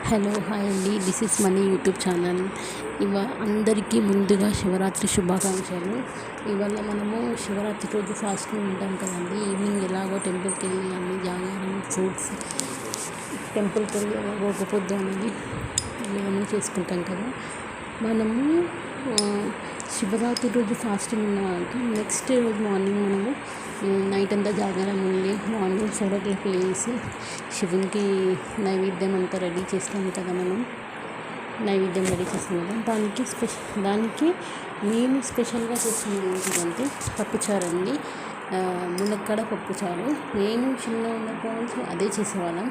Hello hi అండి, this is money YouTube channel. అందరికీ ముందుగా శివరాత్రి శుభాకాంక్షలు. ఇవాళ మనము శివరాత్రి రోజు ఫాస్టింగ్ ఉంటాం కదండి. ఈవినింగ్ ఎలాగో టెంపుల్కి వెళ్ళి అన్ని జాగారం ఫ్రూట్స్ టెంపుల్కి వెళ్ళి ఎలాగో ఒక పొద్దు అనేది ఇవన్నీ చేసుకుంటాం కదా. మనము శివరాత్రి రోజు ఫాస్టింగ్ ఉన్న వాళ్ళకి నెక్స్ట్ డే రోజు మార్నింగ్ మనము నైట్ అంతా జాగారం ఉండి మార్నింగ్ 4 o'clock లేసి శివునికి నైవేద్యం అంతా రెడీ చేస్తాము కదా. మనం నైవేద్యం రెడీ చేస్తాం కదా, దానికి మేము స్పెషల్గా చేసిన ఏంటిదంటే పప్పుచారు అండి. మునక్కాడ పప్పుచారు. మేము చిన్న ఉన్నప్పటి నుంచి అదే చేసేవాళ్ళం.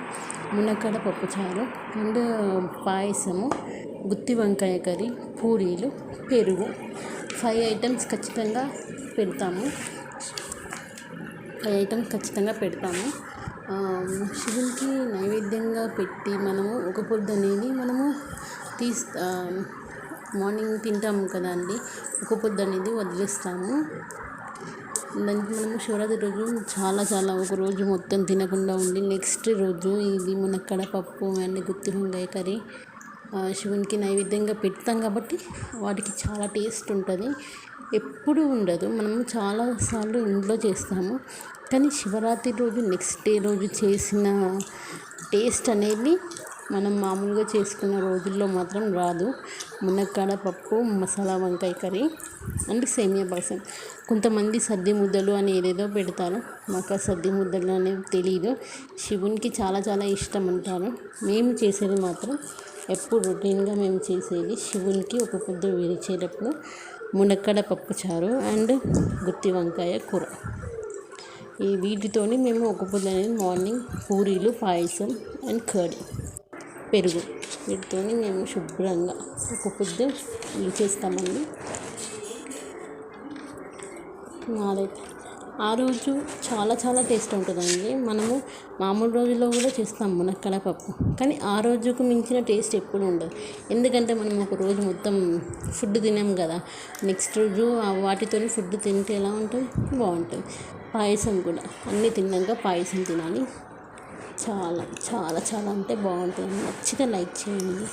మునక్కాడ పప్పుచారు అండ్ పాయసము, గుత్తి వంకాయ కర్రీ, పూరీలు, పెరుగు 5 items ఖచ్చితంగా పెడతాము. శివునికి నైవేద్యంగా పెట్టి మనము ఒక పొద్దు అనేది మనము మార్నింగ్ తింటాము కదా అండి. ఒక పొద్దు అనేది వదిలేస్తాము. దానికి మనము శివరాత్రి రోజు చాలా ఒక రోజు మొత్తం తినకుండా ఉండి నెక్స్ట్ రోజు ఇది మునక్కాడ పప్పు అండ్ గుత్తి వంకాయ కర్రీ శివునికి నైవేద్యంగా పెడతాం కాబట్టి వాటికి చాలా టేస్ట్ ఉంటుంది. ఎప్పుడు ఉండదు. మనము చాలాసార్లు ఇంట్లో చేస్తాము, కానీ శివరాత్రి రోజు నెక్స్ట్ డే రోజు చేసిన టేస్ట్ అనేది మనం మామూలుగా చేసుకున్న రోజుల్లో మాత్రం రాదు. మునక్కాడ పప్పు, మసాలా వంకాయ కర్రీ అండ్ సేమియా పాయసం. కొంతమంది సద్ది ముద్దలు అని ఏదేదో పెడతారు. మాకు ఆ సద్ది ముద్దలు అనేవి తెలియదు. శివునికి చాలా ఇష్టం అంటారు. మేము చేసేది మాత్రం ఎప్పుడు రొటీన్గా మేము చేసేది శివునికి ఒక పొద్దు విరిచేటప్పుడు మునక్కాడ పప్పుచారు అండ్ గుత్తి వంకాయ కూర. ఈ వీటితోని మేము ఒక పొద్దు అనేది మార్నింగ్ పూరీలు, పాయసం అండ్ కర్రీ, పెరుగు వీటితోని మేము శుభ్రంగా ఒక పొద్దు చేస్తామండి. నాదైతే ఆ రోజు చాలా టేస్ట్ ఉంటుందండి. మనము మామూలు రోజుల్లో కూడా చేస్తాం మునక్కాడ పప్పు, కానీ ఆ రోజుకు మించిన టేస్ట్ ఎప్పుడు ఉండదు. ఎందుకంటే మనం ఒక రోజు మొత్తం ఫుడ్ తినాం కదా, నెక్స్ట్ రోజు వాటితో ఫుడ్ తింటే ఎలా ఉంటుంది, బాగుంటుంది. పాయసం కూడా అన్నీ తిన్నాక పాయసం తినాలి. చాలా అంటే బాగుంటుంది. నచ్చితే లైక్ చేయండి.